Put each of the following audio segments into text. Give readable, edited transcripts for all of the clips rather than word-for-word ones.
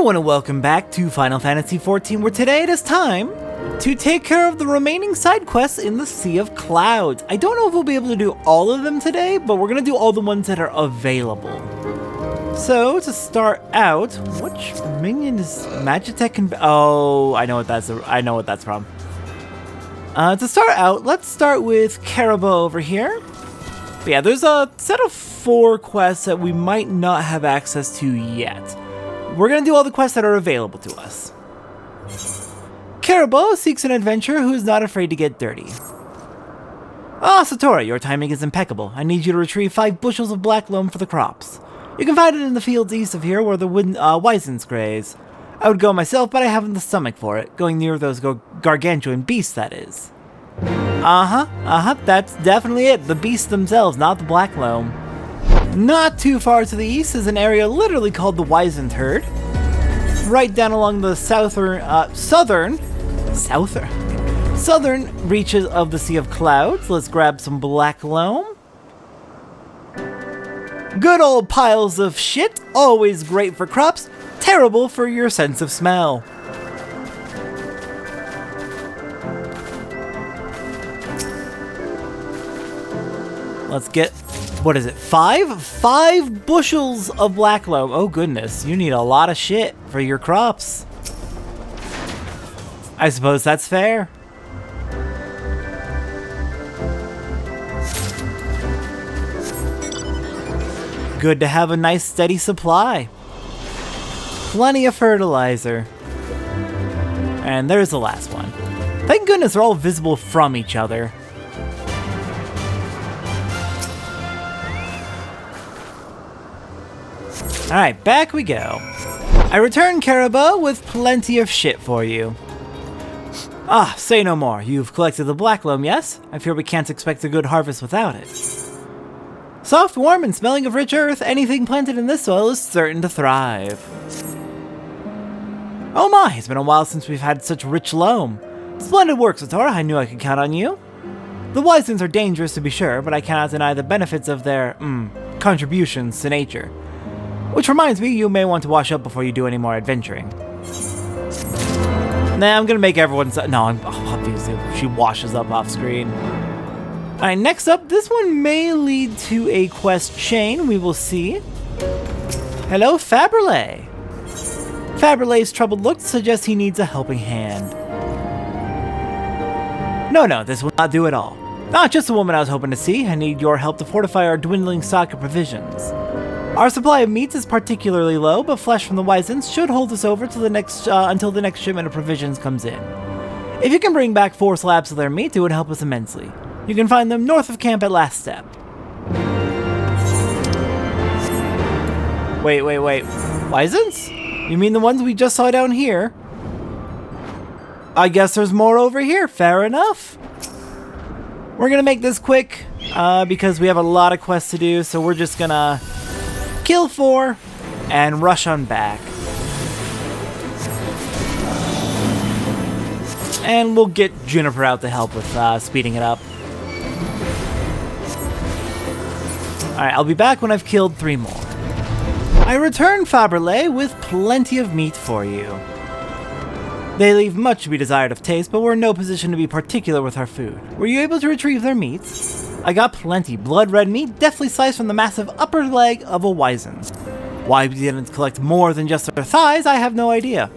everyone and welcome back to Final Fantasy XIV, where today it is time to take care of the remaining side quests in the Sea of Clouds. I don't know if we'll be able to do all of them today, but we're going to do all the ones that are available. So, to start out, which minion is Magitech? Oh, I know what that's from. To start out, let's start with Caribou over here. But yeah, there's a set of 4 quests that we might not have access to yet. We're going to do all the quests that are available to us. Caribou seeks an adventurer who is not afraid to get dirty. Ah, Satora, your timing is impeccable. I need you to retrieve 5 bushels of black loam for the crops. You can find it in the fields east of here where the wisens graze. I would go myself, but I haven't the stomach for it. Going near those gargantuan beasts, that is. That's definitely it. The beasts themselves, not the black loam. Not too far to the east is an area literally called the Wizened Herd. Right down along the southern reaches of the Sea of Clouds. Let's grab some black loam. Good old piles of shit, always great for crops, terrible for your sense of smell. Let's get, what is it, 5 bushels of black loam. Oh goodness, you need a lot of shit for your crops. I suppose that's fair. Good to have a nice steady supply. Plenty of fertilizer. And there's the last one. Thank goodness they're all visible from each other. Alright, back we go. I return, Caribou, with plenty of shit for you. Ah, say no more. You've collected the black loam, yes? I fear we can't expect a good harvest without it. Soft, warm, and smelling of rich earth, anything planted in this soil is certain to thrive. Oh my, it's been a while since we've had such rich loam. Splendid work, Satora. I knew I could count on you. The Wisens are dangerous to be sure, but I cannot deny the benefits of their, contributions to nature. Which reminds me, you may want to wash up before you do any more adventuring. Nah, I'm gonna make everyone... obviously, she washes up off screen. Alright, next up, this one may lead to a quest chain, we will see. Hello, Faberlay. Faberlay's troubled look suggests he needs a helping hand. No, this will not do at all. Not just the woman I was hoping to see. I need your help to fortify our dwindling stock of provisions. Our supply of meats is particularly low, but flesh from the Wisens should hold us over till until the next shipment of provisions comes in. If you can bring back 4 slabs of their meat, it would help us immensely. You can find them north of camp at Last Step. Wait. Wisens? You mean the ones we just saw down here? I guess there's more over here. Fair enough. We're gonna make this quick, because we have a lot of quests to do, so we're just gonna kill 4 and rush on back. And we'll get Juniper out to help with speeding it up. Alright, I'll be back when I've killed 3 more. I return, Faberlay, with plenty of meat for you. They leave much to be desired of taste, but we're in no position to be particular with our food. Were you able to retrieve their meats? I got plenty. Blood red meat, deftly sliced from the massive upper leg of a Wizen. Why we didn't collect more than just their thighs, I have no idea.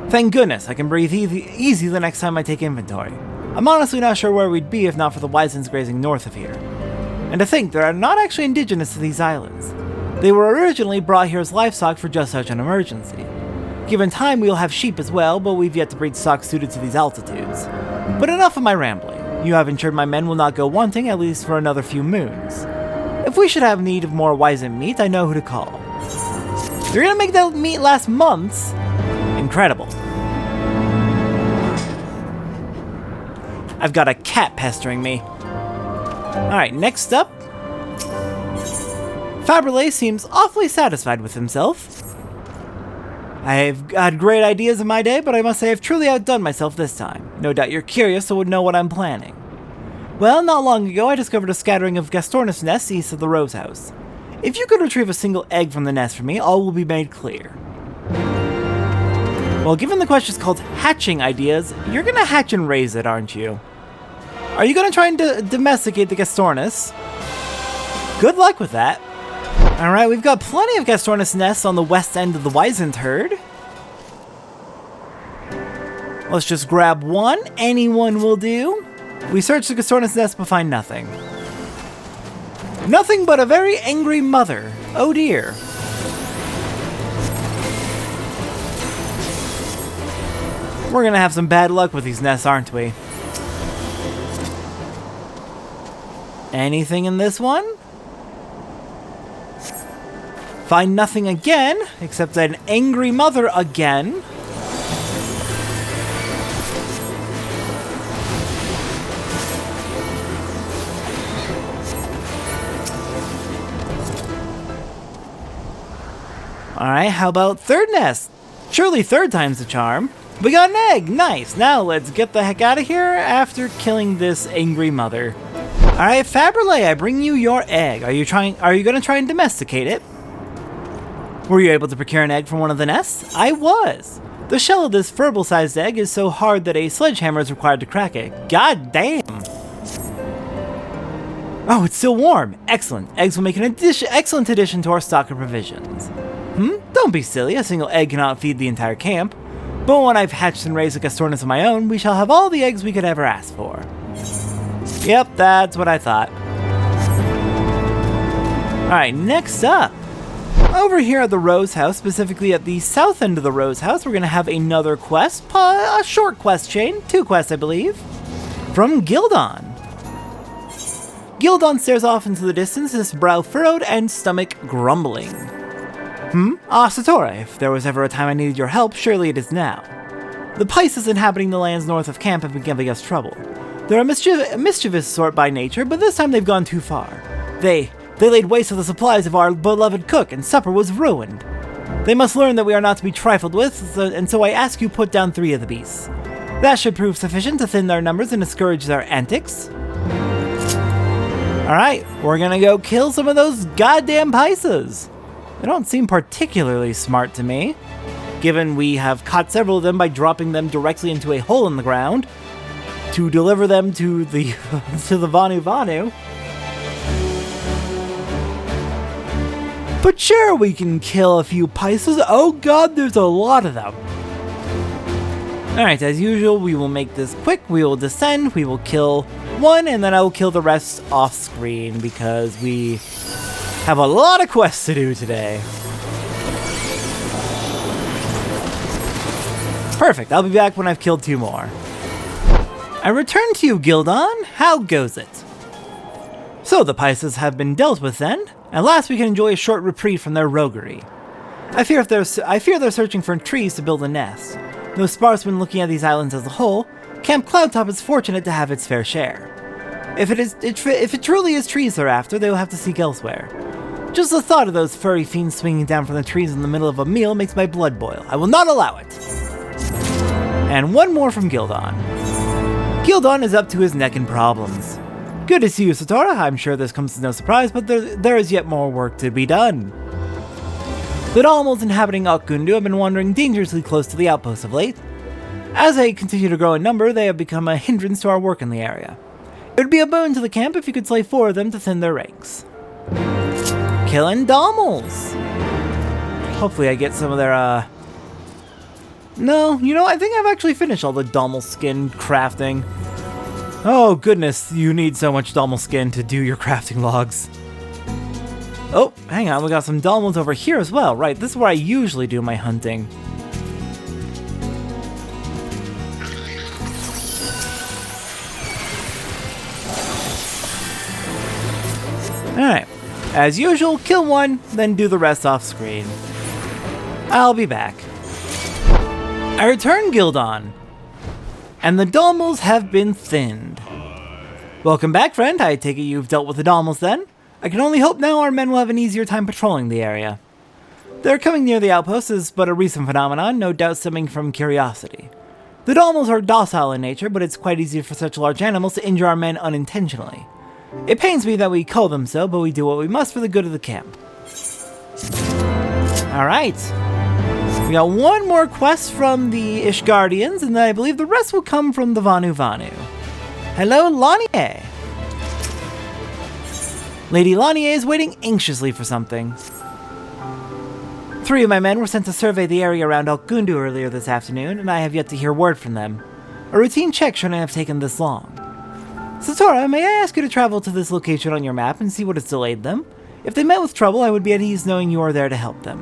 Thank goodness, I can breathe easy the next time I take inventory. I'm honestly not sure where we'd be if not for the Wisens grazing north of here. And to think, they are not actually indigenous to these islands. They were originally brought here as livestock for just such an emergency. Given time, we'll have sheep as well, but we've yet to breed stock suited to these altitudes. But enough of my rambling. You have ensured my men will not go wanting, at least for another few moons. If we should have need of more Wisen meat, I know who to call. You're gonna make that meat last months? Incredible. I've got a cat pestering me. Alright, next up. Faberlay seems awfully satisfied with himself. I've had great ideas in my day, but I must say I've truly outdone myself this time. No doubt you're curious, so would know what I'm planning. Well, not long ago I discovered a scattering of Gastornis nests east of the Rose House. If you could retrieve a single egg from the nest for me, all will be made clear. Well, given the quest is called hatching ideas, you're gonna hatch and raise it, aren't you? Are you gonna try and domesticate the Gastornis? Good luck with that. Alright, we've got plenty of Gastornis nests on the west end of the Wizened herd. Let's just grab one. Anyone will do. We search the Gastornis nest but find nothing. Nothing but a very angry mother. Oh dear. We're gonna have some bad luck with these nests, aren't we? Anything in this one? Find nothing again, except an angry mother again. Alright, how about third nest? Surely third time's the charm. We got an egg! Nice! Now let's get the heck out of here after killing this angry mother. Alright, Faberlay, I bring you your egg. Are you gonna try and domesticate it? Were you able to procure an egg from one of the nests? I was! The shell of this furball-sized egg is so hard that a sledgehammer is required to crack it. God damn! Oh, it's still warm! Excellent! Eggs will make an excellent addition to our stock of provisions. Don't be silly, a single egg cannot feed the entire camp. But when I've hatched and raised a Gastornis of my own, we shall have all the eggs we could ever ask for. Yep, that's what I thought. Alright, next up. Over here at the Rose House, specifically at the south end of the Rose House, we're going to have another quest, a short quest chain, 2 quests I believe, from Gildon. Gildon stares off into the distance, his brow furrowed and stomach grumbling. Ah, Satora, if there was ever a time I needed your help, surely it is now. The Pisces inhabiting the lands north of camp have been giving us trouble. They're a mischievous sort by nature, but this time they've gone too far. They laid waste to the supplies of our beloved cook, and supper was ruined. They must learn that we are not to be trifled with, and so I ask you put down 3 of the beasts. That should prove sufficient to thin their numbers and discourage their antics. Alright, we're gonna go kill some of those goddamn Pisces. They don't seem particularly smart to me, given we have caught several of them by dropping them directly into a hole in the ground to deliver them to the Vanu. But sure, we can kill a few Pisces. Oh god, there's a lot of them. Alright, as usual, we will make this quick. We will descend, we will kill one, and then I will kill the rest off screen because we have a lot of quests to do today. Perfect, I'll be back when I've killed 2 more. I return to you, Gildon. How goes it? So the Pisces have been dealt with then. At last we can enjoy a short reprieve from their roguery. I fear they're searching for trees to build a nest. Though sparse when looking at these islands as a whole, Camp Cloudtop is fortunate to have its fair share. If it truly is trees they're after, they will have to seek elsewhere. Just the thought of those furry fiends swinging down from the trees in the middle of a meal makes my blood boil. I will not allow it! And one more from Gildon. Gildon is up to his neck in problems. Good to see you, Satora. I'm sure this comes as no surprise, but there is yet more work to be done. The Dalmals inhabiting Okgundu have been wandering dangerously close to the outpost of late. As they continue to grow in number, they have become a hindrance to our work in the area. It would be a boon to the camp if you could slay 4 of them to thin their ranks. Killing Dalmals! Hopefully I get some of their, No, you know, I think I've actually finished all the Dalmal skin crafting. Oh goodness, you need so much Dalmal skin to do your crafting logs. Oh, hang on, we got some Dalmals over here as well. Right, this is where I usually do my hunting. Alright, as usual, kill 1, then do the rest off screen. I'll be back. I return, Gildon, and the Dalmals have been thinned. Welcome back, friend. I take it you've dealt with the Dalmals then? I can only hope now our men will have an easier time patrolling the area. Their coming near the outpost is but a recent phenomenon, no doubt stemming from curiosity. The Dalmals are docile in nature, but it's quite easy for such large animals to injure our men unintentionally. It pains me that we call them so, but we do what we must for the good of the camp. Alright. We got one more quest from the Ishgardians, and then I believe the rest will come from the Vanu. Hello, Lanier. Lady Lanier is waiting anxiously for something. 3 of my men were sent to survey the area around Gundu earlier this afternoon, and I have yet to hear word from them. A routine check shouldn't have taken this long. Satora, may I ask you to travel to this location on your map and see what has delayed them? If they met with trouble, I would be at ease knowing you are there to help them.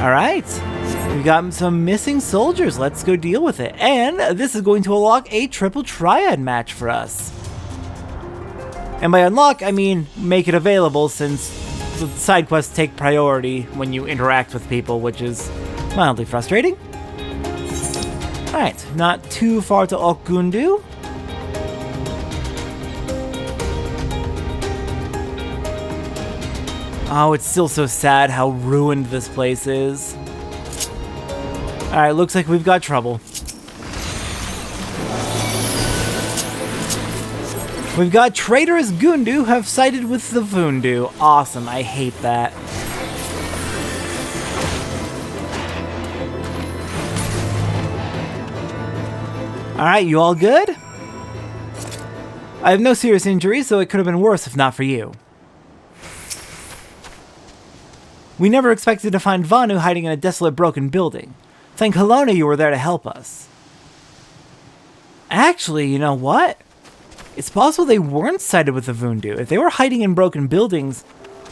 Alright, we got some missing soldiers. Let's go deal with it. And this is going to unlock a triple triad match for us. And by unlock, I mean make it available, since the side quests take priority when you interact with people, which is mildly frustrating. Alright, not too far to Gundu. Oh, it's still so sad how ruined this place is. Alright, looks like we've got trouble. We've got traitorous Gundu have sided with the Vundu. Awesome, I hate that. Alright, you all good? I have no serious injuries, so it could have been worse if not for you. We never expected to find Vanu hiding in a desolate, broken building. Thank Helona you were there to help us. Actually, you know what? It's possible they weren't sided with the Vundu. If they were hiding in broken buildings,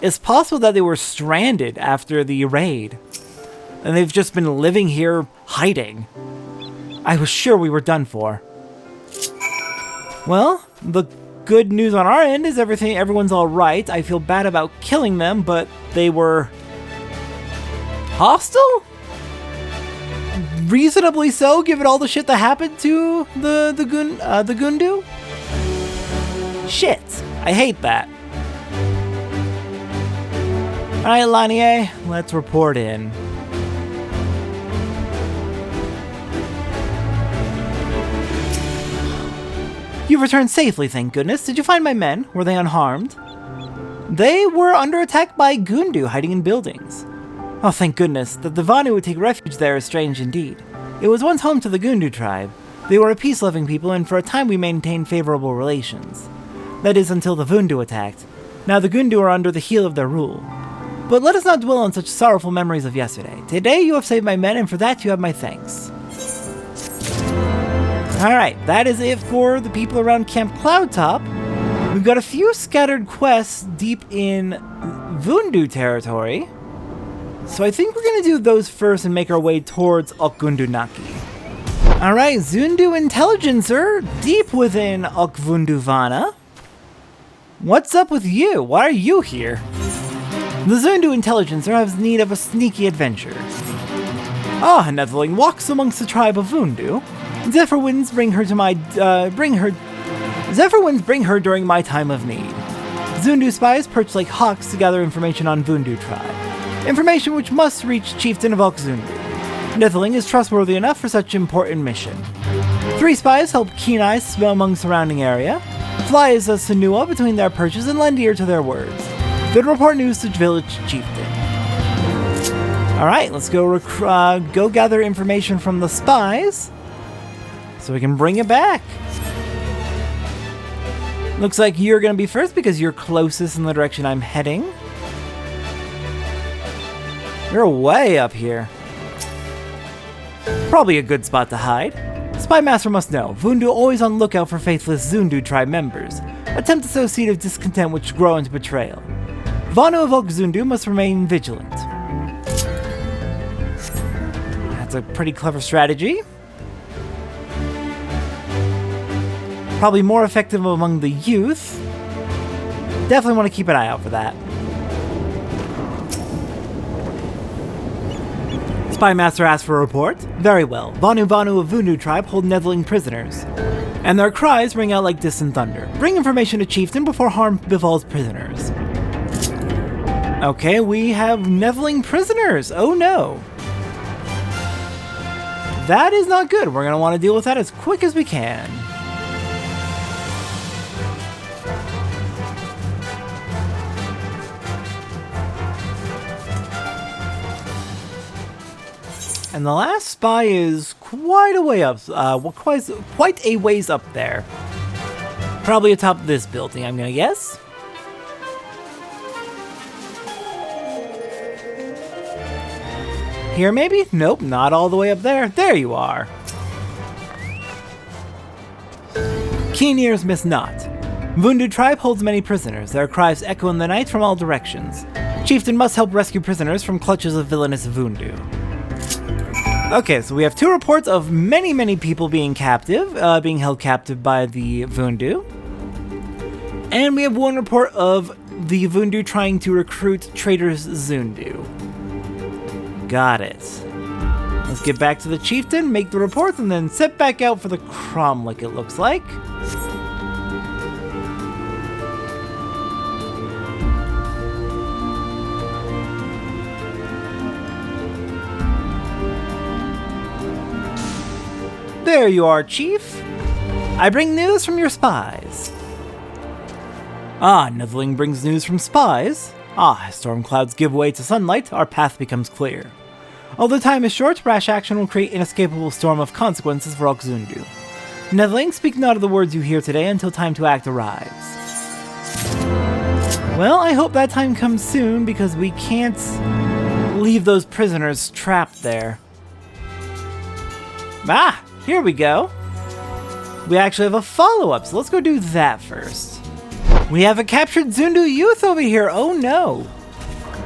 it's possible that they were stranded after the raid. And they've just been living here, hiding. I was sure we were done for. Well, the good news on our end is everyone's alright. I feel bad about killing them, but they were hostile? Reasonably so, given all the shit that happened to the Gundu? Shit, I hate that. Alright, Lanier, let's report in. You've returned safely, thank goodness. Did you find my men? Were they unharmed? They were under attack by Gundu hiding in buildings. Oh, thank goodness. That the Vanu would take refuge there is strange indeed. It was once home to the Gundu tribe. They were a peace-loving people, and for a time we maintained favorable relations. That is, until the Vundu attacked. Now the Gundu are under the heel of their rule. But let us not dwell on such sorrowful memories of yesterday. Today you have saved my men, and for that you have my thanks. Alright, that is it for the people around Camp Cloudtop. We've got a few scattered quests deep in Vundu territory. So I think we're going to do those first and make our way towards Okgundunaki. Alright, Zundu Intelligencer, deep within Okvunduvana. What's up with you? Why are you here? The Zundu Intelligencer has need of a sneaky adventure. Ah, a Netheling walks amongst the tribe of Vundu. Zephyr winds bring her during my time of need. Zundu spies perch like hawks to gather information on Vundu tribe. Information which must reach Chieftain of Okzundu. Netheling is trustworthy enough for such important mission. 3 spies help Keen Eyes smell among surrounding area. Fly is a Sanua between their perches and lend ear to their words. Then report news to village chieftain. Alright, let's go gather information from the spies so we can bring it back. Looks like you're going to be first because you're closest in the direction I'm heading. You're way up here. Probably a good spot to hide. Spymaster must know, Vundu always on lookout for faithless Zundu tribe members. Attempt to sow seed of discontent which grow into betrayal. Vanu of Okzundu must remain vigilant. That's a pretty clever strategy. Probably more effective among the youth. Definitely want to keep an eye out for that. Spymaster asks for a report. Very well. Vanu of Vundu tribe hold Netheling prisoners, and their cries ring out like distant thunder. Bring information to Chieftain before harm befalls prisoners. Okay, we have Netheling prisoners. Oh no. That is not good. We're going to want to deal with that as quick as we can. And the last spy is quite a way up, quite a ways up there. Probably atop this building, I'm gonna guess. Here maybe? Nope, not all the way up there. There you are. Keen ears miss not. Vundu tribe holds many prisoners. Their cries echo in the night from all directions. Chieftain must help rescue prisoners from clutches of villainous Vundu. Okay, so we have 2 reports of many people being captive, being held captive by the Vundu. And we have 1 report of the Vundu trying to recruit traitors Zundu. Got it. Let's get back to the chieftain, make the reports, and then set back out for the Cromlech, it looks like. There you are, Chief. I bring news from your spies. Ah, Netheling brings news from spies. Ah, as storm clouds give way to sunlight, our path becomes clear. Although time is short, rash action will create inescapable storm of consequences for Zundu. Netheling, speak not of the words you hear today until time to act arrives. Well, I hope that time comes soon, because we can't leave those prisoners trapped there. Ah! Here we go. We actually have a follow-up, so let's go do that first. We have a captured Zundu youth over here, oh no.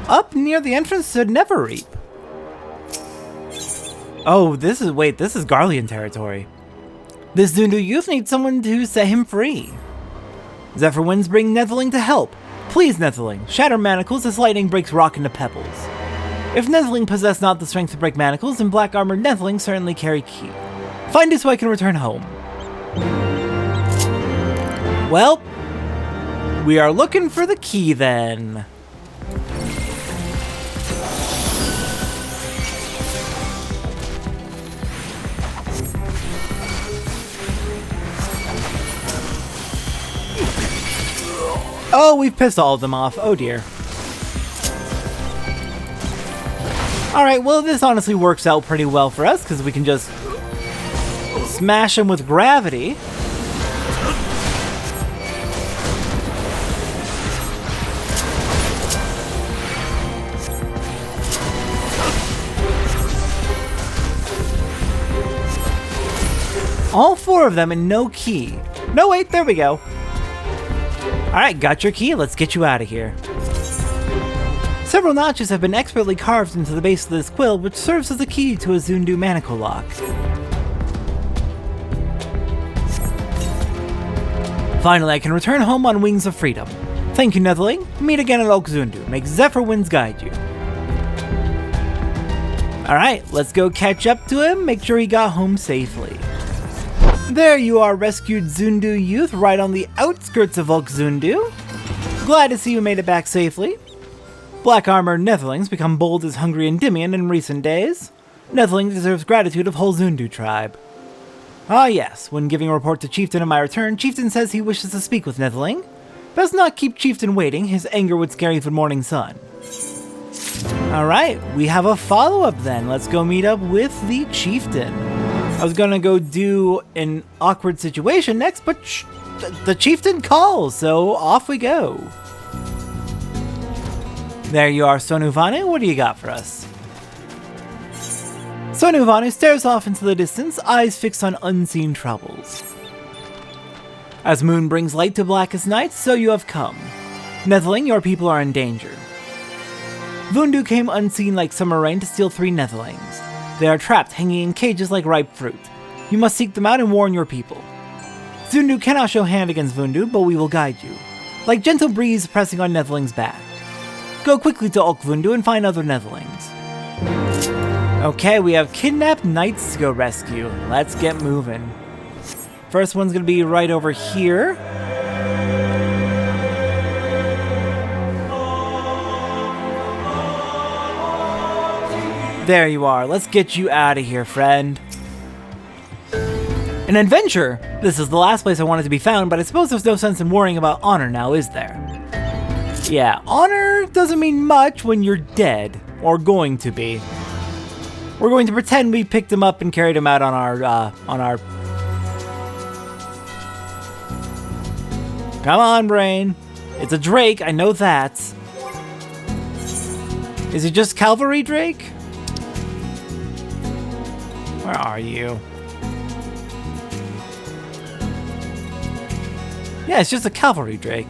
Up near the entrance to Neverreap. Oh, this is Garlean territory. This Zundu youth needs someone to set him free. Zephyr winds bring Netheling to help. Please, Netheling, shatter manacles as lightning breaks rock into pebbles. If Netheling possess not the strength to break manacles, then black armored Netheling certainly carry key. Find it so I can return home. Well, we are looking for the key then. Oh, we've pissed all of them off. Oh dear. Alright, well this honestly works out pretty well for us, because we can just smash them with gravity. All 4 of them and no key. No, wait, there we go. Alright, got your key, let's get you out of here. Several notches have been expertly carved into the base of this quill, which serves as a key to a Zundu manacle lock. Finally, I can return home on wings of freedom. Thank you, Netheling. Meet again at Zundu. Make Zephyr winds guide you. Alright, let's go catch up to him, make sure he got home safely. There you are, rescued Zundu youth, right on the outskirts of Zundu. Glad to see you made it back safely. Black armored Nethelings become bold as hungry Endymion in recent days. Netheling deserves gratitude of whole Zundu tribe. Ah yes, when giving a report to Chieftain on my return, Chieftain says he wishes to speak with Netheling. Best not keep Chieftain waiting, his anger would scare even morning sun. Alright, we have a follow-up then. Let's go meet up with the Chieftain. I was gonna go do an awkward situation next, but the Chieftain calls, so off we go. There you are, Zundu and Vundu, what do you got for us? Zundu and Vundu stares off into the distance, eyes fixed on unseen troubles. As moon brings light to blackest night, so you have come. Netheling, your people are in danger. Vundu came unseen like summer rain to steal 3 Nethelings. They are trapped, hanging in cages like ripe fruit. You must seek them out and warn your people. Zundu cannot show hand against Vundu, but we will guide you, like gentle breeze pressing on Netheling's back. Go quickly to Vundu and find other Nethelings. Okay, we have kidnapped knights to go rescue. Let's get moving. First one's gonna be right over here. There you are. Let's get you out of here, friend. An adventure! This is the last place I wanted to be found, but I suppose there's no sense in worrying about honor now, is there? Yeah, honor doesn't mean much when you're dead, or going to be. We're going to pretend we picked him up and carried him out on our... Come on, brain. It's a Drake, I know that. Is it just Cavalry Drake? Where are you? Yeah, it's just a Cavalry Drake.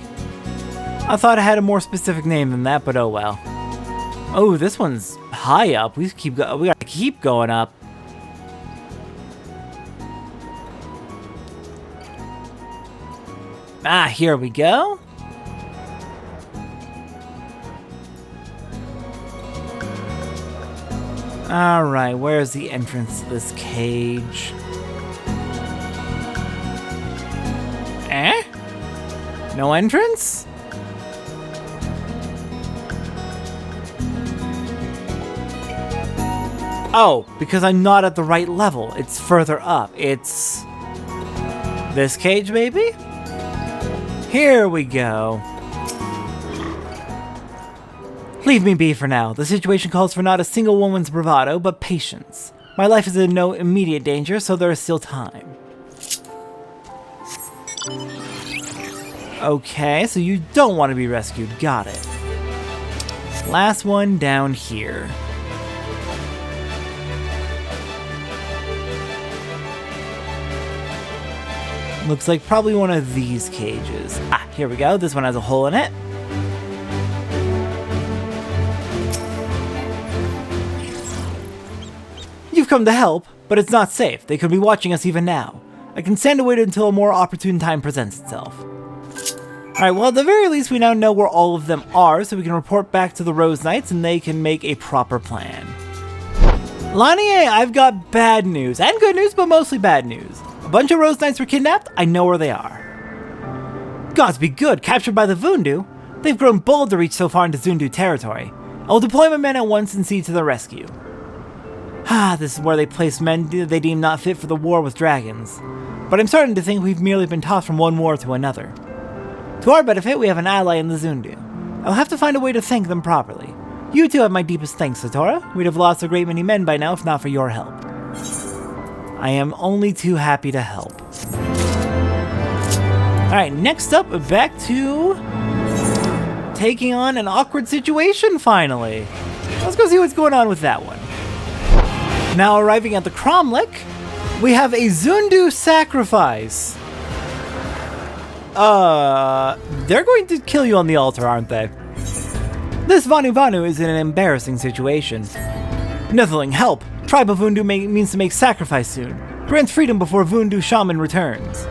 I thought it had a more specific name than that, but oh well. Oh, this one's high up. We gotta keep going up. Ah, here we go. Alright, where's the entrance to this cage? Eh? No entrance? Oh, because I'm not at the right level. It's further up. It's... this cage, maybe? Here we go. Leave me be for now. The situation calls for not a single woman's bravado, but patience. My life is in no immediate danger, so there is still time. Okay, so you don't want to be rescued. Got it. Last one down here. Looks like probably one of these cages. Ah, here we go. This one has a hole in it. You've come to help, but it's not safe. They could be watching us even now. I can stand to wait until a more opportune time presents itself. Alright, well at the very least we now know where all of them are, so we can report back to the Rose Knights and they can make a proper plan. Lanier, I've got bad news, and good news, but mostly bad news. A bunch of Rose Knights were kidnapped, I know where they are. Gods be good, captured by the Vundu? They've grown bold to reach so far into Zundu territory. I will deploy my men at once and see to their rescue. Ah, this is where they place men they deem not fit for the war with dragons. But I'm starting to think we've merely been tossed from one war to another. To our benefit, we have an ally in the Zundu. I'll have to find a way to thank them properly. You two have my deepest thanks, Satora. We'd have lost a great many men by now if not for your help. I am only too happy to help. Alright, next up, back to taking on an awkward situation, finally. Let's go see what's going on with that one. Now arriving at the Cromlech, we have a Zundu sacrifice. They're going to kill you on the altar, aren't they? This Vanu is in an embarrassing situation. Netheling, help! Tribe of Vundu means to make sacrifice soon. Grants freedom before Vundu shaman returns.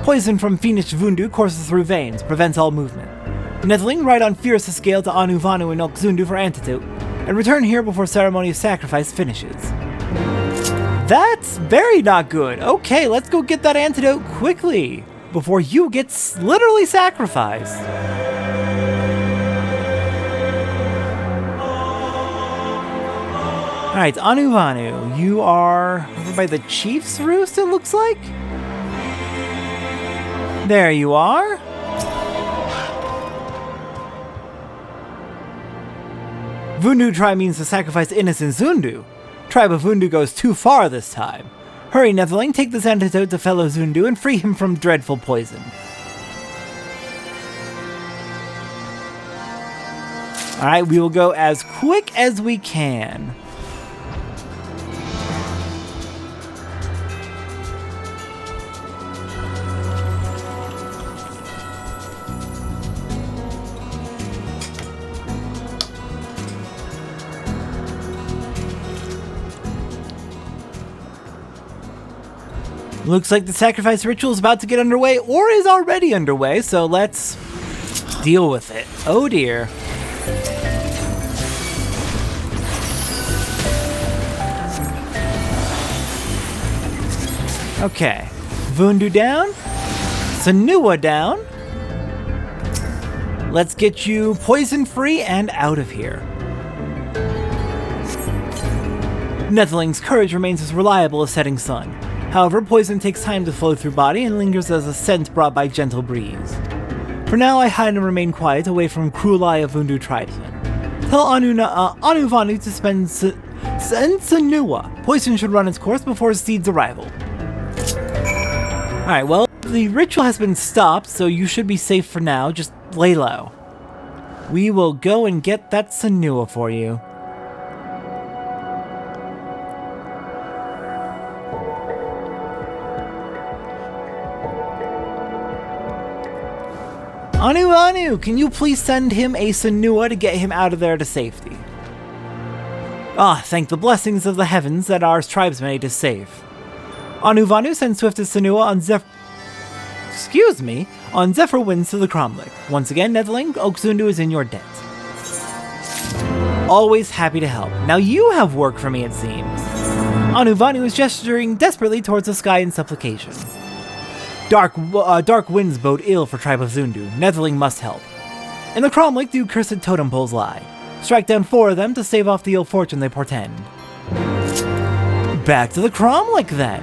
Poison from fiendish Vundu courses through veins, prevents all movement. Netheling, ride on fierce scale to Anu Vanu and Ilk Zundu for antidote, and return here before ceremony of sacrifice finishes. That's very not good. Okay, let's go get that antidote quickly before you get literally sacrificed. Alright, Anu Vanu, you are over by the Chief's Roost, it looks like? There you are. Vundu tribe means to sacrifice innocent Zundu. Tribe of Vundu goes too far this time. Hurry, Netheling, take this antidote to fellow Zundu and free him from dreadful poison. Alright, we will go as quick as we can. Looks like the sacrifice ritual is about to get underway, or is already underway, so let's deal with it. Oh dear. Okay. Vundu down. Sanua down. Let's get you poison-free and out of here. Netheling's courage remains as reliable as setting sun. However, poison takes time to flow through body and lingers as a scent brought by gentle breeze. For now, I hide and remain quiet away from cruel eye of Vundu tribesmen. Tell Anu Vanu to Send Sanua. Poison should run its course before Seed's arrival. Alright, well, the ritual has been stopped, so you should be safe for now. Just lay low. We will go and get that Sanua for you. Anu, can you please send him a Sanua to get him out of there to safety? Ah, thank the blessings of the heavens that our tribesman is safe. Vanu sends swiftest Sanua on Zephyr winds to the Cromlech. Once again, Netheling, Zundu is in your debt. Always happy to help. Now you have work for me, it seems. Vanu is gesturing desperately towards the sky in supplication. Dark winds bode ill for tribe of Zundu. Netheling must help. In the Cromlech do cursed totem poles lie. Strike down 4 of them to stave off the ill fortune they portend. Back to the Cromlech then.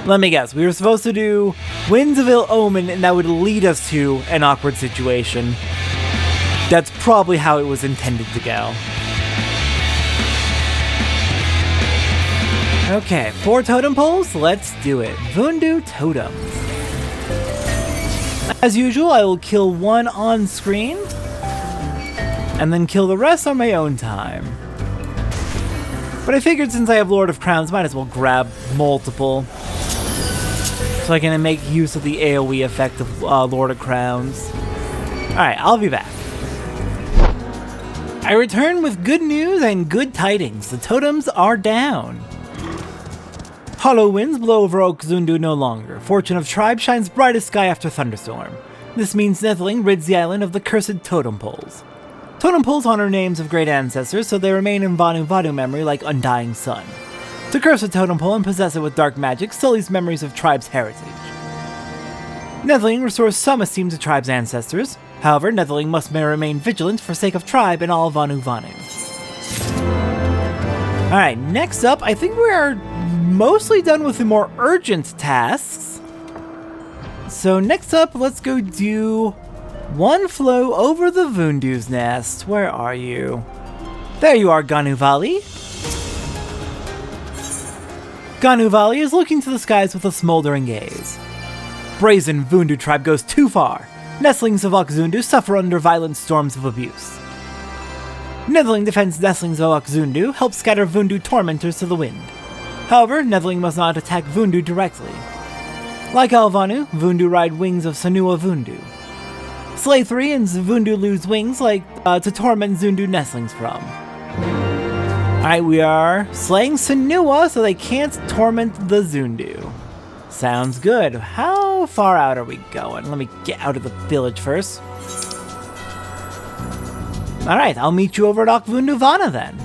Let me guess, we were supposed to do Winds of Ill Omen, and that would lead us to an awkward situation. That's probably how it was intended to go. Okay, 4 totem poles, let's do it. Vundu totems. As usual, I will kill 1 on screen, and then kill the rest on my own time. But I figured since I have Lord of Crowns, might as well grab multiple, so I can make use of the AoE effect of Lord of Crowns. Alright, I'll be back. I return with good news and good tidings. The totems are down. Hollow winds blow over Zundu no longer. Fortune of tribe shines brightest sky after thunderstorm. This means Netheling rids the island of the cursed totem poles. Totem poles honor names of great ancestors, so they remain in Vanu memory like undying sun. To curse a totem pole and possess it with dark magic sullies memories of tribe's heritage. Netheling restores some esteem to tribe's ancestors. However, Netheling must remain vigilant for sake of tribe and all Vanu. Alright, next up, I think we are mostly done with the more urgent tasks. So next up, let's go do one flow over the Vundu's nest. Where are you? There you are, Ganuvali. Ganuvali is looking to the skies with a smoldering gaze. Brazen Vundu tribe goes too far. Nestlings of Zundu suffer under violent storms of abuse. Netheling defends nestlings of Zundu, helps scatter Vundu tormentors to the wind. However, Netheling must not attack Vundu directly. Like Vanu, Vundu ride wings of Sanua Vundu. Slay 3 and Vundu lose wings to torment Zundu nestlings from. Alright, we are slaying Sanua so they can't torment the Zundu. Sounds good. How far out are we going? Let me get out of the village first. Alright, I'll meet you over at Vana then.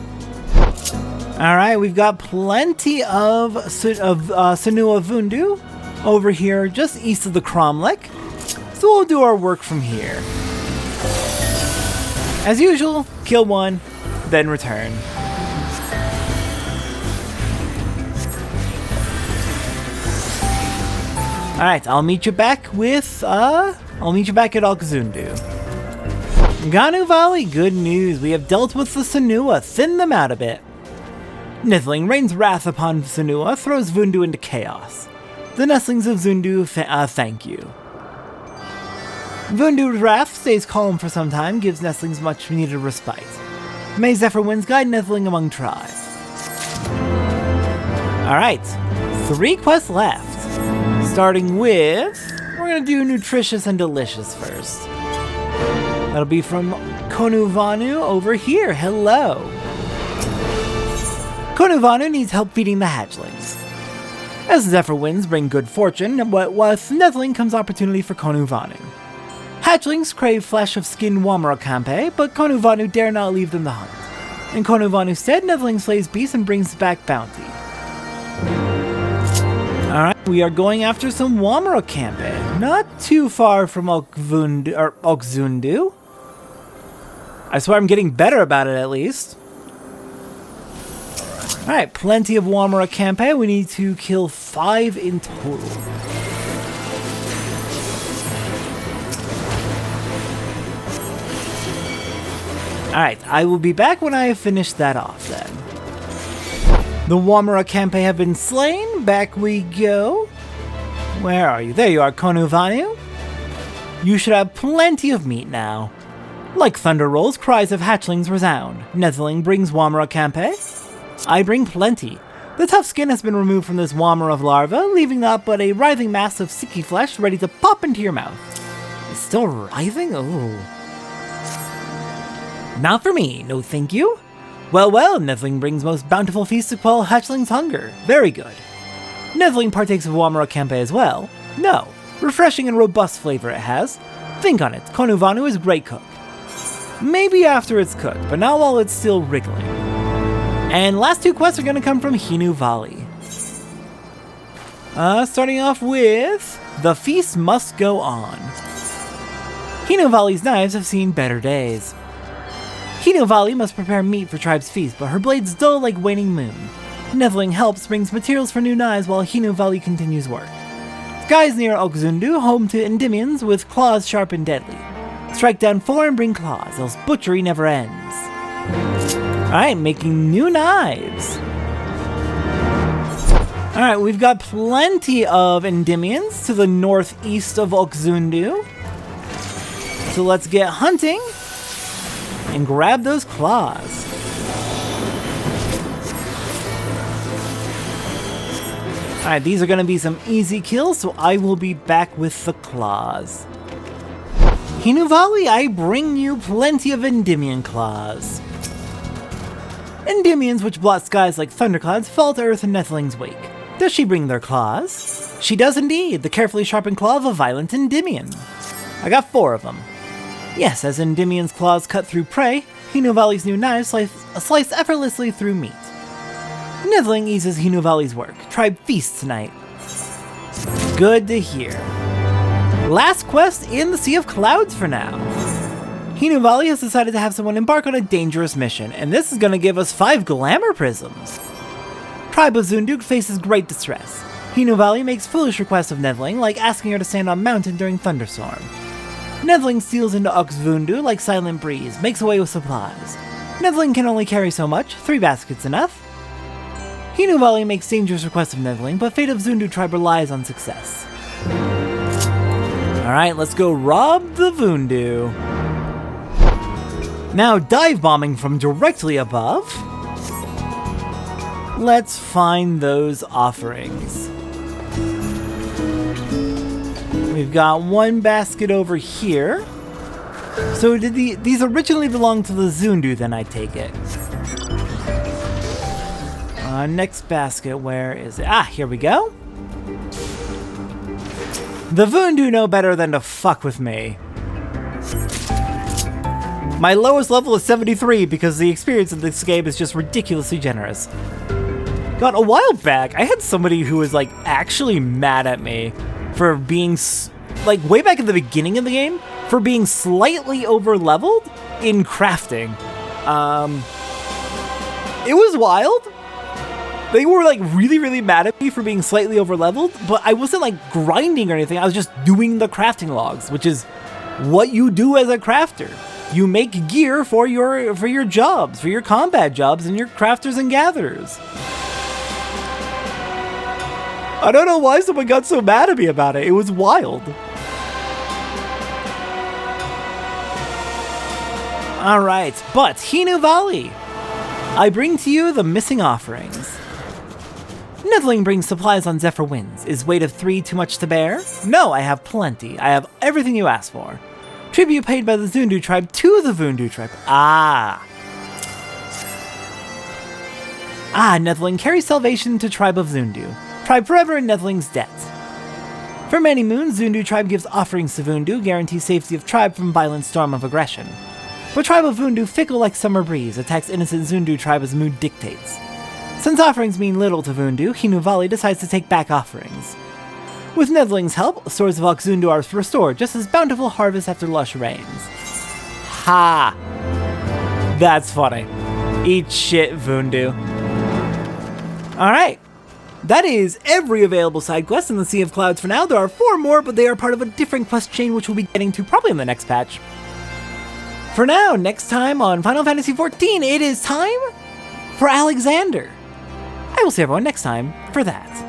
Alright, we've got plenty of Sanua Vundu over here just east of the Cromlech. So we'll do our work from here. As usual, kill 1, then return. Alright, I'll meet you back with, at Zundu. Ganuvali, good news. We have dealt with the Sanua, thinned them out a bit. Netheling rains wrath upon Sanua, throws Vundu into chaos. The nestlings of Zundu thank you. Vundu's wrath stays calm for some time, gives nestlings much needed respite. May Zephyr winds guide Netheling among tribes. Alright, 3 quests left. Starting with, we're gonna do Nutritious and Delicious first. That'll be from Vanu over here. Hello. Vanu needs help feeding the hatchlings. As Zephyr winds bring good fortune, with Netheling comes opportunity for Vanu. Hatchlings crave flesh of skin Wamara Campe, but Vanu dare not leave them to hunt. In Vanu's stead, Netheling slays beasts and brings back bounty. Alright, we are going after some Wamara Campe, not too far from Zundu. I swear I'm getting better about it at least. Alright, plenty of Wamara Campe. We need to kill 5 in total. Alright, I will be back when I have finished that off then. The Wamara Campe have been slain. Back we go. Where are you? There you are, Konu Vanu. You should have plenty of meat now. Like thunder rolls, cries of hatchlings resound. Nezzling brings Wamara Campe. I bring plenty. The tough skin has been removed from this Wamara larva, leaving naught but a writhing mass of sticky flesh ready to pop into your mouth. It's still writhing? Oh. Not for me, no thank you. Well, Nezzling brings most bountiful feast to quell hatchling's hunger. Very good. Nezzling partakes of Wamara Campe as well. No. Refreshing and robust flavor it has. Think on it, Konu Vanu is a great cook. Maybe after it's cooked, but not while it's still wriggling. And last two quests are going to come from Hinu Valley. Starting off with The Feast Must Go On. Hinu Valley's knives have seen better days. Hinu Valley must prepare meat for tribe's feast, but her blades dull like waning moon. Nezzling helps brings materials for new knives while Hinu Valley continues work. Skies near Zundu, home to Endymions with claws sharp and deadly. Strike down 4 and bring claws, else butchery never ends. Alright, making new knives. Alright, we've got plenty of Endymions to the northeast of Zundu. So let's get hunting and grab those claws. Alright, these are going to be some easy kills, so I will be back with the claws. Hinu Valley, I bring you plenty of Endymion claws. Endymions, which blot skies like thunderclouds, fall to earth in Nethling's wake. Does she bring their claws? She does indeed, the carefully sharpened claw of a violent Endymion. I got 4 of them. Yes, as Endymion's claws cut through prey, Hinu Valley's new knives slice effortlessly through meat. Nezzling eases Hinu Valley's work. Tribe feasts tonight. Good to hear. Last quest in the Sea of Clouds for now. Hinu Valley has decided to have someone embark on a dangerous mission, and this is going to give us 5 glamour prisms. Tribe of Zundu faces great distress. Hinu Valley makes foolish requests of Nezzling, like asking her to stand on mountain during thunderstorm. Nezzling steals into Vundu like silent breeze, makes away with supplies. Nezzling can only carry so much, 3 baskets enough. Hinu Valley makes dangerous requests of Nezzling, but fate of Zundu tribe relies on success. Alright, let's go rob the Vundu. Now dive bombing from directly above. Let's find those offerings. We've got 1 basket over here. So did these originally belong to the Zundu, then I take it. Next basket, where is it? Ah, here we go. The Vundu know better than to fuck with me. My lowest level is 73 because the experience in this game is just ridiculously generous. God, a while back, I had somebody who was like actually mad at me for being, like way back at the beginning of the game, for being slightly over-leveled in crafting. It was wild. They were like really mad at me for being slightly over-leveled, but I wasn't like grinding or anything. I was just doing the crafting logs, which is what you do as a crafter. You make gear for your jobs, for your combat jobs, and your crafters and gatherers. I don't know why someone got so mad at me about it. It was wild. Alright, but Hinu Valley, I bring to you the missing offerings. Nezzling brings supplies on Zephyr Winds. Is weight of 3 too much to bear? No, I have plenty. I have everything you asked for. Tribute paid by the Zundu tribe to the Vundu tribe. Nezzling carries salvation to tribe of Zundu. Tribe forever in Nezzling's debt. For many moons, Zundu tribe gives offerings to Vundu, guarantees safety of tribe from violent storm of aggression. But tribe of Vundu, fickle like summer breeze, attacks innocent Zundu tribe as mood dictates. Since offerings mean little to Vundu, Hinu Valley decides to take back offerings. With Nezzling's help, stores of Zundu are restored, just as bountiful harvest after lush rains. Ha! That's funny. Eat shit, Vundu. Alright. That is every available side quest in the Sea of Clouds for now. There are 4 more, but they are part of a different quest chain which we'll be getting to probably in the next patch. For now, next time on Final Fantasy XIV, it is time for Alexander. I will see everyone next time for that.